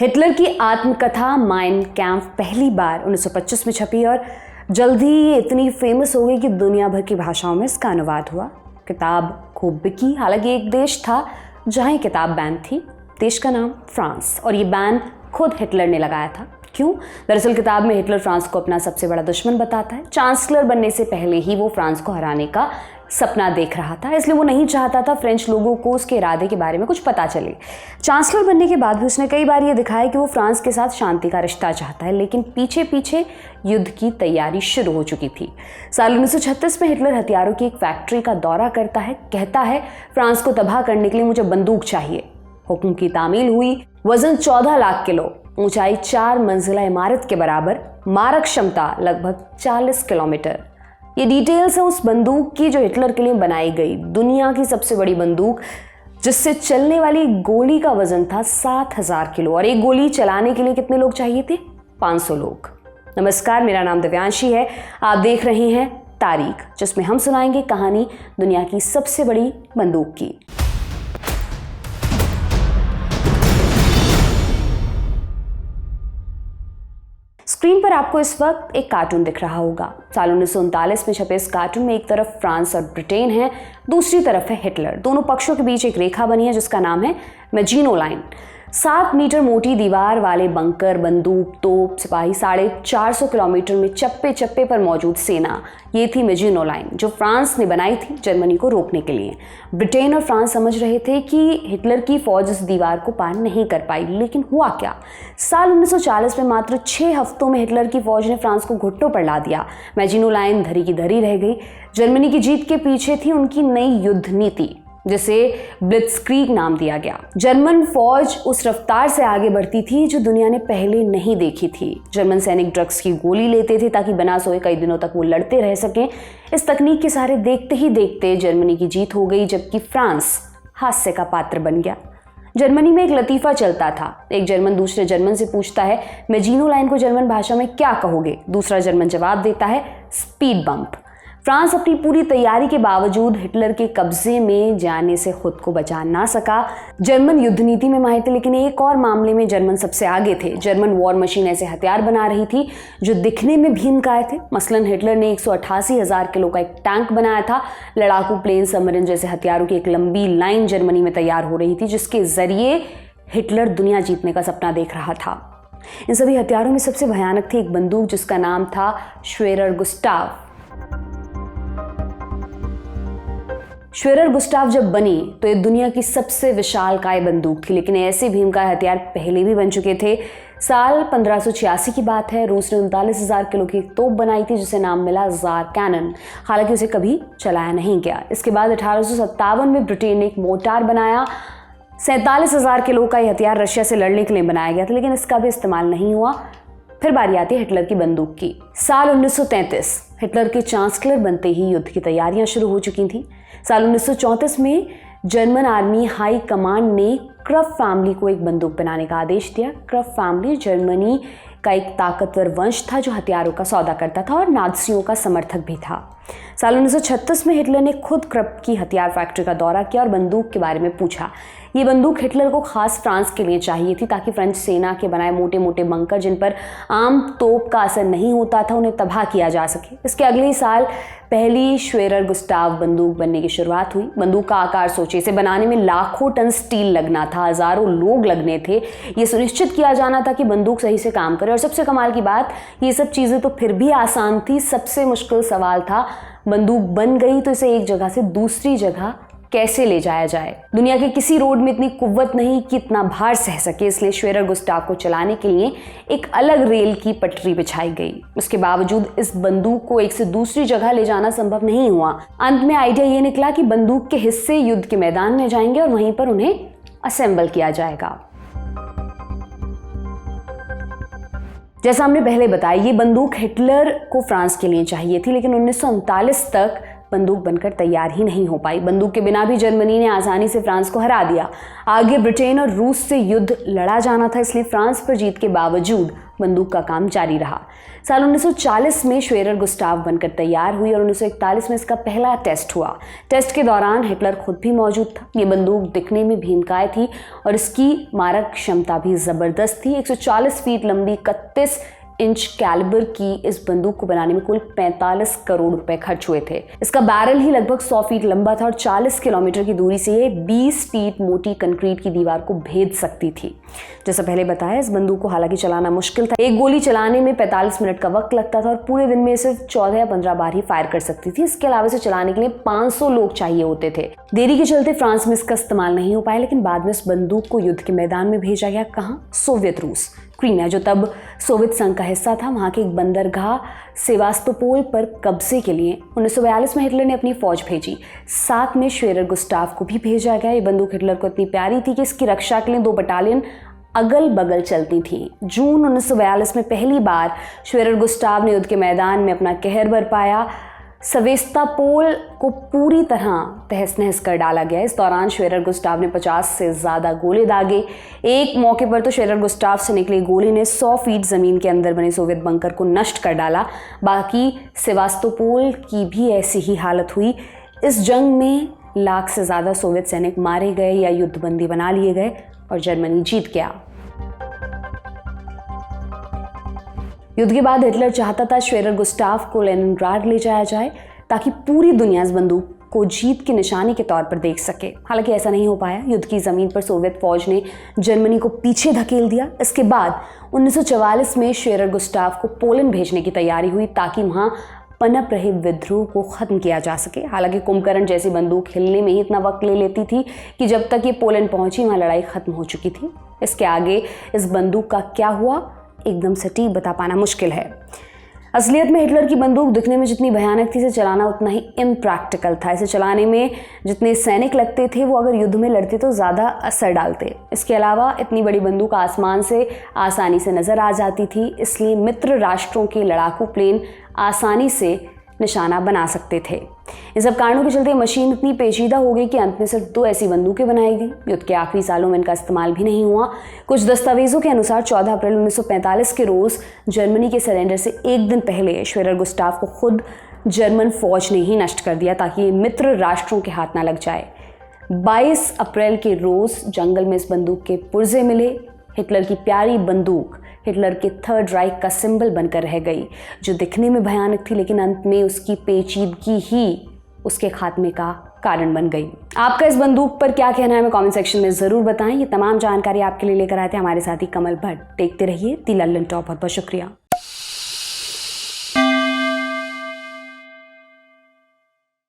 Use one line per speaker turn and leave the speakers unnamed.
Hitler की आत्मकथा mine camp पहली बार 1925 में छपी और जल्द ही ये इतनी फेमस हो गई कि दुनिया भर की भाषाओं में इसका अनुवाद हुआ। किताब खूब बिकी। हालांकि एक देश था जहां ये किताब बैन थी, देश का नाम फ्रांस, और ये बैन खुद हिटलर ने लगाया था। क्यों? दरअसल किताब में हिटलर फ्रांस को अपना सबसे बड़ा दुश्मन बताता है। चांसलर बनने से पहले ही वो फ्रांस को हराने का सपना देख रहा था, इसलिए वो नहीं चाहता था फ्रेंच लोगों को उसके इरादे के बारे में कुछ पता चले। चांसलर बनने के बाद भी उसने कई बार ये दिखाया कि वो फ्रांस के साथ शांति का रिश्ता चाहता है, लेकिन पीछे पीछे युद्ध की तैयारी शुरू हो चुकी थी। साल 1936 में हिटलर हथियारों की एक फैक्ट्री का दौरा करता है, कहता है फ्रांस को तबाह करने के लिए मुझे बंदूक चाहिए। हुक्म की तामील हुई। वजन 14 लाख किलो, ऊंचाई 4 मंजिला इमारत के बराबर, मारक क्षमता लगभग 40 किलोमीटर। ये डिटेल्स है उस बंदूक की जो हिटलर के लिए बनाई गई, दुनिया की सबसे बड़ी बंदूक, जिससे चलने वाली गोली का वजन था 7000 किलो, और एक गोली चलाने के लिए कितने लोग चाहिए थे? 500 लोग। नमस्कार, मेरा नाम दिव्यांशी है। आप देख रहे हैं तारीख, जिसमें हम सुनाएंगे कहानी दुनिया की सबसे बड़ी बंदूक की। स्क्रीन पर आपको इस वक्त एक कार्टून दिख रहा होगा। साल 1939 में छपे इस कार्टून में एक तरफ फ्रांस और ब्रिटेन है, दूसरी तरफ है हिटलर। दोनों पक्षों के बीच एक रेखा बनी है जिसका नाम है मैजिनो लाइन। 7 मीटर मोटी दीवार वाले बंकर, बंदूक, तोप, सिपाही, 450 किलोमीटर में चप्पे चप्पे पर मौजूद सेना, ये थी मैजिनो लाइन जो फ्रांस ने बनाई थी जर्मनी को रोकने के लिए। ब्रिटेन और फ्रांस समझ रहे थे कि हिटलर की फौज इस दीवार को पार नहीं कर पाई, लेकिन हुआ क्या? साल 1940 में मात्र 6 हफ्तों में हिटलर की फौज ने फ्रांस को घुटनों पर ला दिया। मैजिनो लाइन धरी की धरी रह गई। जर्मनी की जीत के पीछे थी उनकी नई युद्ध नीति, जिसे ब्लिट्जक्रीग नाम दिया गया। जर्मन फौज उस रफ्तार से आगे बढ़ती थी जो दुनिया ने पहले नहीं देखी थी। जर्मन सैनिक ड्रग्स की गोली लेते थे ताकि बिना सोए कई दिनों तक वो लड़ते रह सकें। इस तकनीक के सहारे देखते ही देखते जर्मनी की जीत हो गई, जबकि फ्रांस हास्य का पात्र बन गया। जर्मनी में एक लतीफा चलता था। एक जर्मन दूसरे जर्मन से पूछता है, मैजिनो लाइन को जर्मन भाषा में क्या कहोगे? दूसरा जर्मन जवाब देता है, स्पीड बम्प। फ्रांस अपनी पूरी तैयारी के बावजूद हिटलर के कब्जे में जाने से खुद को बचा ना सका। जर्मन युद्ध नीति में माहिर थे, लेकिन एक और मामले में जर्मन सबसे आगे थे। जर्मन वॉर मशीन ऐसे हथियार बना रही थी जो दिखने में भीमकाय थे। मसलन हिटलर ने 188,000 किलो का एक टैंक बनाया था। लड़ाकू प्लेन, सबमरीन जैसे हथियारों की एक लंबी लाइन जर्मनी में तैयार हो रही थी, जिसके जरिए हिटलर दुनिया जीतने का सपना देख रहा था। इन सभी हथियारों में सबसे भयानक थी एक बंदूक जिसका नाम था श्वेरर गुस्टाव। श्वेरर गुस्टाव जब बनी तो ये दुनिया की सबसे विशालकाय बंदूक थी, लेकिन ऐसे भीमकाय हथियार पहले भी बन चुके थे। साल 1586 की बात है। रूस ने 39,000 किलो की एक तोप बनाई थी जिसे नाम मिला जार कैनन। हालांकि उसे कभी चलाया नहीं गया। इसके बाद 1857 में ब्रिटेन ने एक मोर्टार बनाया। 47,000 किलो का यह हथियार रशिया से लड़ने के लिए बनाया गया था, लेकिन इसका भी इस्तेमाल नहीं हुआ। फिर बारी आती है हिटलर की बंदूक की। साल 1933 हिटलर के चांसलर बनते ही युद्ध की तैयारियां शुरू हो चुकी थी। साल 1934 में जर्मन आर्मी हाई कमांड ने क्रफ फैमिली को एक बंदूक बनाने का आदेश दिया। क्रफ फैमिली जर्मनी का एक ताकतवर वंश था जो हथियारों का सौदा करता था और नाज़ियों का समर्थक भी था। साल 1936 में हिटलर ने खुद क्रफ की हथियार फैक्ट्री का दौरा किया और बंदूक के बारे में पूछा। ये बंदूक हिटलर को खास फ्रांस के लिए चाहिए थी ताकि फ्रेंच सेना के बनाए मोटे मोटे बंकर, जिन पर आम तोप का असर नहीं होता था, उन्हें तबाह किया जा सके। इसके अगले ही साल पहली श्वेरर गुस्टाव बंदूक बनने की शुरुआत हुई। बंदूक का आकार सोचे, इसे बनाने में लाखों टन स्टील लगना था, हजारों लोग लगने थे। ये सुनिश्चित किया जाना था कि बंदूक सही से काम करे। और सबसे कमाल की बात, ये सब चीज़ें तो फिर भी आसान थी। सबसे मुश्किल सवाल था, बंदूक बन गई तो इसे एक जगह से दूसरी जगह कैसे ले जाया जाए। दुनिया के किसी रोड में इतनी कुव्वत नहीं कि इतना भार सह सके, इसलिए श्वेरर गुस्टाव को चलाने के लिए एक अलग रेल की पटरी बिछाई गई। उसके बावजूद इस बंदूक को एक से दूसरी जगह ले जाना संभव नहीं हुआ। अंत में आइडिया ये निकला कि बंदूक के हिस्से युद्ध के मैदान में जाएंगे और वहीं पर उन्हें असेंबल किया जाएगा। जैसा हमने पहले बताया, ये बंदूक हिटलर को फ्रांस के लिए चाहिए थी, लेकिन 1939 तक बंदूक बनकर तैयार ही नहीं हो पाई। बंदूक के बिना भी जर्मनी ने आसानी से फ्रांस को हरा दिया। आगे ब्रिटेन और रूस से युद्ध लड़ा जाना था, इसलिए फ्रांस पर जीत के बावजूद बंदूक का काम जारी रहा। साल 1940 में श्वेरर गुस्टाव बनकर तैयार हुई और 1941 में इसका पहला टेस्ट हुआ। टेस्ट के दौरान हिटलर खुद भी मौजूद था। ये बंदूक दिखने में भीमकाय थी और इसकी मारक क्षमता भी जबरदस्त थी। 140 फीट लंबी 31 इंच कैलिबर की इस बंदूक को बनाने में कुल 45 करोड़ रुपए खर्च हुए थे। इसका बैरल ही लगभग 100 फीट लंबा था और 40 किलोमीटर की दूरी से ये 20 फीट मोटी कंक्रीट की दीवार को भेद सकती थी। जैसा पहले बताया, इस बंदूक को हालांकि चलाना मुश्किल था। एक गोली चलाने में 45 मिनट का वक्त लगता था और पूरे दिन में सिर्फ 14 या 15 बार ही फायर कर सकती थी। इसके अलावा इसे चलाने के लिए 500 लोग चाहिए होते थे। देरी के चलते फ्रांस में इसका इस्तेमाल नहीं हो पाया, लेकिन बाद में इस बंदूक को युद्ध के मैदान में भेजा गया। कहाँ? सोवियत रूस। क्रीमिया, जो तब सोवियत संघ का हिस्सा था, वहाँ के एक बंदरगाह सेवास्तोपोल पर कब्जे के लिए 1942 में हिटलर ने अपनी फौज भेजी। साथ में श्वेरर गुस्टाव को भी भेजा गया। ये बंदूक हिटलर को इतनी प्यारी थी कि इसकी रक्षा के लिए 2 बटालियन अगल बगल चलती थी। जून 1942 में पहली बार श्वेरर गुस्टाव ने युद्ध के मैदान में अपना कहर बरपाया। सेवास्तोपोल को पूरी तरह तहस नहस कर डाला गया। इस दौरान श्वेरर गुस्टाव ने 50 से ज़्यादा गोले दागे। एक मौके पर तो श्वेरर गुस्टाव से निकली गोली ने 100 फीट ज़मीन के अंदर बने सोवियत बंकर को नष्ट कर डाला। बाकी सेवास्तोपोल की भी ऐसी ही हालत हुई। इस जंग में लाख से ज़्यादा सोवियत सैनिक मारे गए या युद्धबंदी बना लिए गए और जर्मनी जीत गया। युद्ध के बाद हिटलर चाहता था श्वेरर गुस्टाव को लेनिनग्राड ले जाया जाए ताकि पूरी दुनिया इस बंदूक को जीत की निशानी के तौर पर देख सके। हालांकि ऐसा नहीं हो पाया। युद्ध की ज़मीन पर सोवियत फौज ने जर्मनी को पीछे धकेल दिया। इसके बाद 1944 में श्वेरर गुस्टाव को पोलैंड भेजने की तैयारी हुई ताकि वहाँ पनप रहे विद्रोह को ख़त्म किया जा सके। हालांकि कुंभकर्ण जैसी बंदूक हिलने में ही इतना वक्त ले लेती थी कि जब तक ये पोलैंड पहुंची वहाँ लड़ाई ख़त्म हो चुकी थी। इसके आगे इस बंदूक का क्या हुआ, एकदम सटीक बता पाना मुश्किल है। असलियत में हिटलर की बंदूक दिखने में जितनी भयानक थी, इसे चलाना उतना ही इम्प्रैक्टिकल था। इसे चलाने में जितने सैनिक लगते थे, वो अगर युद्ध में लड़ते तो ज़्यादा असर डालते। इसके अलावा इतनी बड़ी बंदूक आसमान से आसानी से नज़र आ जाती थी, इसलिए मित्र राष्ट्रों के लड़ाकू प्लेन आसानी से निशाना बना सकते थे। इन सब कारणों के चलते मशीन इतनी पेचीदा हो गई कि अंत में सिर्फ 2 ऐसी बंदूकें बनाई गई। युद्ध के आखिरी सालों में इनका इस्तेमाल भी नहीं हुआ। कुछ दस्तावेजों के अनुसार 14 अप्रैल 1945 के रोज़ जर्मनी के सरेंडर से एक दिन पहले श्वेरर गुस्टाव को खुद जर्मन फौज ने ही नष्ट कर दिया ताकि ये मित्र राष्ट्रों के हाथ ना लग जाए। 22 अप्रैल के रोज़ जंगल में इस बंदूक के पुर्जे मिले। हिटलर की प्यारी बंदूक हिटलर के थर्ड राइक का सिंबल बनकर रह गई, जो दिखने में भयानक थी लेकिन अंत में उसकी पेचीदगी ही उसके खात्मे का कारण बन गई। आपका इस बंदूक पर क्या कहना है, हमें कमेंट सेक्शन में ज़रूर बताएं। ये तमाम जानकारी आपके लिए लेकर आए थे हमारे साथी कमल भट्ट। देखते रहिए दी लल्लन टॉप। बहुत बहुत शुक्रिया।